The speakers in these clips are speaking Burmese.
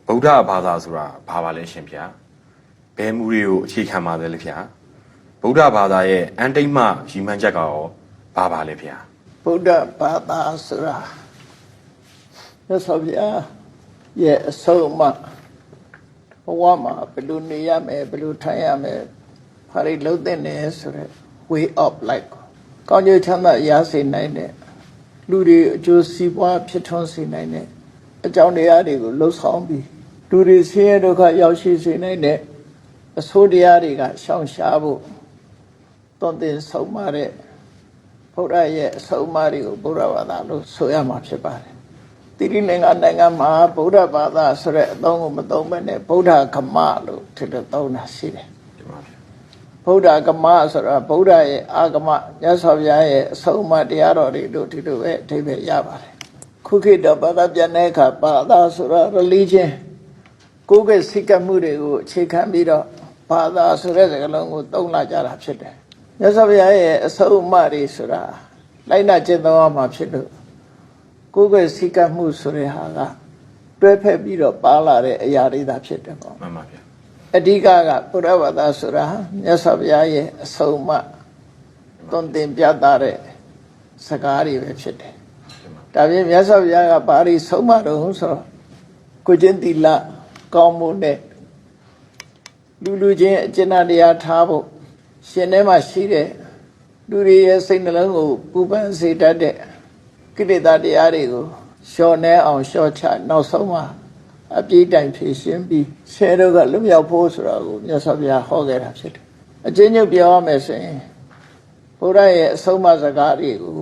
ဗုဒ္ဓဘာသာဆိုတာဘာပါလဲရှင်ဗျာဘယ်မူတွေကိုအခြေခံပါလဲဗျာဗုဒ္ဓဘာသာရဲ့အန်တိတ်မှရည်မှန်းချက်ကရောဘာပါလဲဗျာဗုဒ္ဓဘာသာဆိုတာမြတ်စွာဘုရားရဲ့အဆုံးအမဘဝမှာဘယ်လိုနေရမယ်ဘယ်လိုထိုင်ရမယ်ဘာတွေလုပ်သင့်တယ်ဆိုတဲ့ way of life ကောင်းကျိုးချမ်းသာရစေနိုင်တဲ့လူတွေအကျိုးစီးပွားဖြစ်ထွန်းစေနိုင်တဲ့အကြောင်းတရားတွေကိုလှုပ်ဆောင်ပြီးလူတွေဆင်းရဲဒုက္ခရောက်ရှိစေနိုင်တဲ့အဆိုးတရားတွေကရှောင်ရှားဖို့သွန်သင်ဆုံးမတဲ့ဘုရားရဲ့အဆုံးအမတွေကိုဗုဒ္ဓဘာသာလို့ဆိုရမှာဖြစ်ပါတယ်။တိရိလင်္ကာနိုင်ငံမှာဗုဒ္ဓဘာသာဆိုတဲ့အသုံးကိုမသုံးဘဲနဲ့ဗုဒ္ဓဂမလို့ထည့်သုံးတာရှိတယ်။ဗုဒ္ဓဂမဆိုတာဗုဒ္ဓရဲ့အာဂမမြတ်စွာဘုရားရဲ့အဆုံးအမတရားတော်တွေတို့ဒီလိုပဲအဓိပ္ပာယ်ရပါတယ်။ခုခေတ်တော့ဘာသာပြန်တဲ့အခါဘာသာဆိုတာ religion ကိုယ်ကစိတ်ကမှုတွေကိုအခြေခံပြီးတော့ဘာသာဆိုတဲ့စကားလုံးကိုသုံးလာကြတာဖြစ်တယ်။မြတ်စွာဘုရားရဲ့အဆုံးအမတွေဆိုတာလိုက်နာကျင့်သုံးရမှာဖြစ်လို့ကိုယ်ကစိတ်ကမှုဆိုတဲ့ဟာကတွဲဖက်ပြီးတော့ပါလာတဲ့အရာတွေသာဖြစ်တယ်ပေါ့မှန်ပါဗျာအဓိကကဘုရားဘာသာဆိုတာမြတ်စွာဘုရားရဲ့အဆုံးအမသွန်သင်ပြသတဲ့စကားတွေပဲဖြစ်တယ်ဒါပြင်မြတ်စွာဘုရားကဘာတွေဆုံးမတော့ဆိုတော့ကိုကျင့်သီလကောင်းမှုနဲ့လူချင်းအကျဉ်းတရားထားဖို့ရှင်ထဲမှာရှိတဲ့လူတွေရဲ့စိတ်နှလုံးကိုပူပန်စေတတ်တဲ့ကိလေသာတရားတွေကိုလျှော့နှဲအောင်လျှော့ချနောက်ဆုံးမှာအပြည့်တိုင်ဖြည့်ရှင်းပြီးဆဲတော့ကလွတ်မြောက်ဖို့ဆိုတာကိုမြတ်စွာဘုရားဟောခဲ့တာဖြစ်တယ်အကျဉ်းချုပ်ပြောရမယ်ဆိုရင်ဘုရားရဲ့အဆုံးအမစကားတွေကို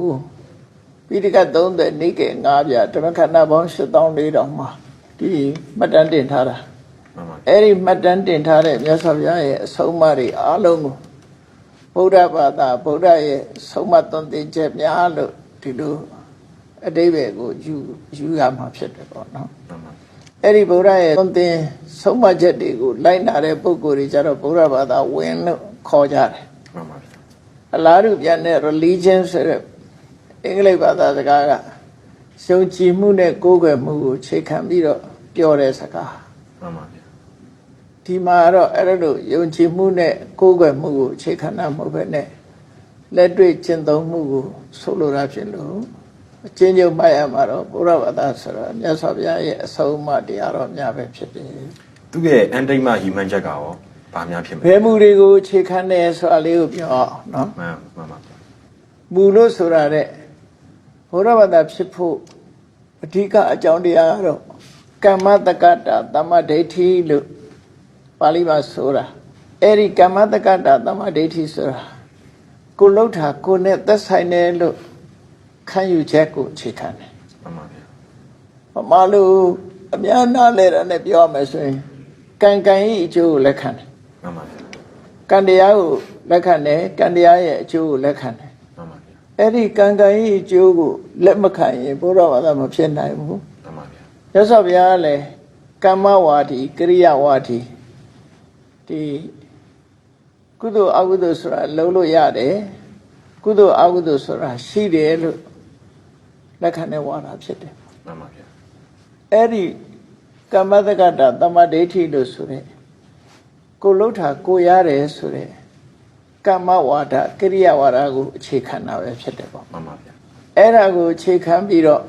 ပိဋကတ်30နိကေ9ပြဓမ္မခန္ဓာပေါင်း8400မှာဒီမှတ်တမ်းတင်ထားတာအဲ့ဒီမှတ်တမ်းတင်ထားတဲ့မြတ်စွာဘုရားရဲ့အဆုံးအမတွေအားလုံးကိုဗုဒ္ဓဘာသာဗုဒ္ဓရဲ့ဆုံးမသွန်သင်ချက်များလို့ဒီလိုအတိပ္ပယ်ကိုယူရမှာဖြစ်တယ်ပေါ့နော်အဲ့ဒီဗုဒ္ဓရဲ့သွန်သင်ဆုံးမချက်တွေကိုလိုက်နာတဲ့ပုဂ္ဂိုလ်တွေကြတော့ဗုဒ္ဓဘာသာဝင်လို့ခေါ်ကြတယ်အလားတူပြန်တဲ့ religion ဆိုတဲ့အင်္ဂလိပ်ဘာသာစကားကယုံကြည်မှုနဲ့ကိုးကွယ်မှုကိုခြေခံပြီးတော့ပြောတဲ့စကားမှန်ပါဗျာဒီမှာတော့အဲ့လိုယုံကြည်မှုနဲ့ကိုးကွယ်မှုကိုအခြေခံတာမဟုတ်ပဲနဲ့လက်တွေ့ကျင့်သုံးမှုကိုဆိုလိုတာဖြစ်လို့အချင်းချင်းမှတ်ရမှာတော့ဘုရားဘာသာဆိုတော့မြတ်စွာဘုရားရဲ့အဆုံးအမတရားတော်များပဲဖြစ်တယ်သူရဲ့အန်တိတ်မှရည်မှန်းချက်ကရောဘာများဖြစ်မလဲဘယ်မူတွေကိုအခြေခံတယ်ဆိုတာလေးကိုပြောအောင်နော်မှန်ပါဗျာမူလို့ဆိုတာတဲ့ဘုရားဘာသာဖြစ်ဖို့အဓိကအကြောင်းတရားကတော့ကမ္မတက္ကတာသမ္မာဒိဋ္ဌိလို့ပါဠိမှာဆိုတာအဲ့ဒီကမ္မတက္ကတာသမ္မာဒိဋ္ဌိဆိုတာကိုလှုပ်တာကိုနဲ့သက်ဆိုင်တယ်လို့ခံယူချက်ကိုအခြေခံတယ်မှန်ပါဗျာဘာမှလို့အများနာလဲတာနဲ့ပြောရမယ်ဆိုရင်ကံဤအကျိုးကိုလက်ခံတယ်မှန်ပါဗျာကံတရားကိုလက်ခံတယ်ကံတရားရဲ့အကျိုးကိုလက်ခံတယ်မှန်ပါဗျာအဲ့ဒီကံဤအကျိုးကိုလက်မခံရင်ဘုရားဘာသာမဖြစ်နိုင်ဘူးမှန်ပါဗျာမြတ်စွာဘုရားလည်းကမ္မဝါဒီကရိယာဝါဒီဒီကုသိုလ်အကုသိုလ်ဆိုတာလုံးလို့ရတယ်ကုသိုလ်အကုသိုလ်ဆိုတာရှိတယ်လို့လက်ခံတဲ့ဝါဒဖြစ်တယ်မှန်ပါဗျာအဲ့ဒီကမ္မတက္ကတာသမ္မာဒိဋ္ဌိလို့ဆိုတဲ့ကိုလှုပ်တာကိုရတယ်ဆိုတဲ့ကမ္မဝါဒကရိယာဝါဒကိုအခြေခံတာပဲဖြစ်တယ်ပေါ့မှန်ပါဗျာအဲ့ဒါကိုအခြေခံပြီးတော့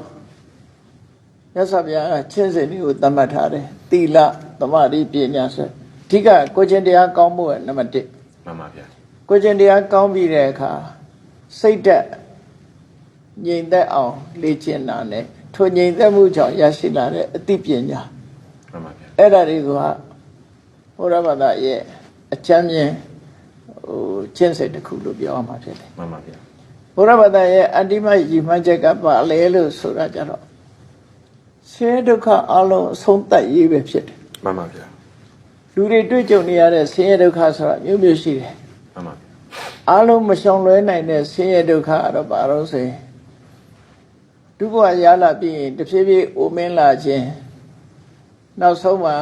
မြတ်စွာဘုရားကချင်းစင်တွေကိုသတ်မှတ်ထားတယ်သီလသမာဓိပညာဆိုအဓိကကိုကျင့်တရားကောင်းမှုကနံပါတ်1မှန်ပါဗျာကိုကျင့်တရားကောင်းပြီးတဲ့အခါစိတ်ဓာတ်ငြိမ်သက်အောင်လေ့ကျင့်တာနဲ့ထိုငြိမ်သက်မှုကြောင့်ရရှိလာတဲ့အသိပညာမှန်ပါဗျာအဲ့ဒါတွေကဘုရားဘာသာရဲ့အကျမ်းမြင်ကျင့်စိတ်တစ်ခုလို့ပြောရမှာဖြစ်တယ်မှန်ပါဗျာဘုရားဘာသာရဲ့အတ္တိမရည်မှန်းချက်ကပါလေလို့ဆိုတာကြတော့ဆင်းရဲဒုက္ခအလုံးအဆုံးသတ်ရေးပဲဖြစ်တယ်မှန်ပါဗျာလူတွေတွေ့ကြုံနေရတဲ့ဆင်းရဲဒုက္ခဆိုတာမျိုးမျိုးရှိတယ်မှန်ပါဗျာအလုံးမရှောင်လွဲနိုင်တဲ့ဆင်းရဲဒုက္ခကတော့ဘာလို့ဆိုရင်ဒုက္ခရလာပြီးရင်တဖြည်းဖြည်းအိုမင်းလာခြင်းနောက်ဆုံးမှာ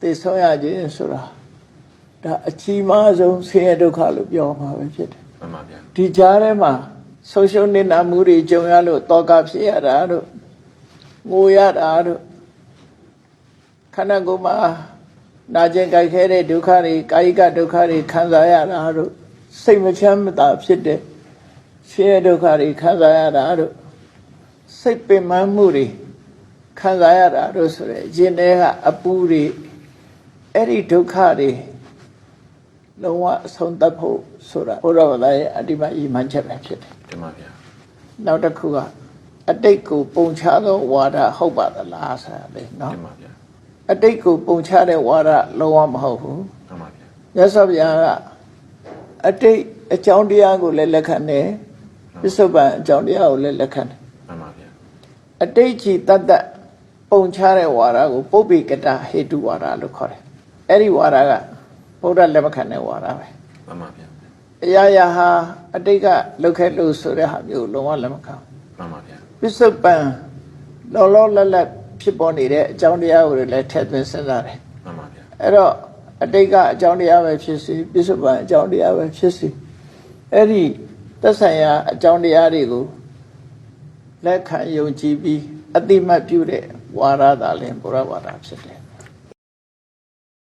သိဆုံးရခြင်းဆိုတာဒါအကြီးမားဆုံးဆင်းရဲဒုက္ခလို့ပြောမှာပဲဖြစ်တယ်မှန်ပါဗျာဒီကြားထဲမှာဆုံးရှုံးနေတာမှုတွေကြုံရလို့တောကဖြစ်ရတာတို့ငိုရတာတို့ ခန္ဓာကိုယ်မှာနာကျင်ကြိုက်ခဲတဲ့ဒုက္ခတွေကာယကဒုက္ခတွေခံစားရတာတို့စိတ်မချမ်းမသာဖြစ်တဲ့ဆင်းရဲဒုက္ခတွေခံစားရတာတို့စိတ်ပင်ပန်းမှုတွေခံစားရတာတို့ဆိုရယ်ရင်ထဲကအပူတွေအဲ့ဒီဒုက္ခတွေလုံးဝအဆုံးသတ်ဖို့ဆိုတာဘုရားဘာသာရဲ့အတ္တိမဤမှန်ချက်ပဲဖြစ်တယ်တင်ပါဗျာနောက်တစ်ခုကအတိတ်ကိုပုံချသောဝါဒဟုတ်ပါသလားဆိုတာလေနော်တင်ပါဗျာအတိတ်ကိုပုံချတဲ့ဝါဒလုံးဝမဟုတ်ဘူးတင်ပါဗျာမြတ်စွာဘုရားကအတိတ်အကြောင်းတရားကိုလည်းလက်ခံတယ်ပစ္စုပန်အကြောင်းတရားကိုလည်းလက်ခံတယ်တင်ပါဗျာအတိတ်ကြီးတတ်တတ်ပုံချတဲ့ဝါဒကိုပုပ္ပိကတဟေတုဝါဒလို့ခေါ်တယ်အဲ့ဒီဝါဒကဘုရားလက်မခံတဲ့ဝါဒပဲတင်ပါဗျာအရာရာဟာအတိတ်ကလုတ်ခဲ့လို့ဆိုတဲ့ဟာမျိုးလုံးဝလက်မခံတင်ပါဗျာပစ္စုပန်လောလောလတ်လတ်ဖြစ်ပေါ်နေတဲ့အကြောင်းတရားကိုလည်းထည့်သွင်းစဉ်းစားတယ်မှန်ပါဗျာအဲ့တော့အတိတ်ကအကြောင်းတရားပဲဖြစ်စီပစ္စုပန်အကြောင်းတရားပဲဖြစ်စီအဲ့ဒီသက်ဆိုင်ရာအကြောင်းတရားတွေကိုလက်ခံယုံကြည်ပြီးအတိမတ်ပြုတဲ့ဝါဒသာလင်ဘုရားဝါဒဖြစ်တယ်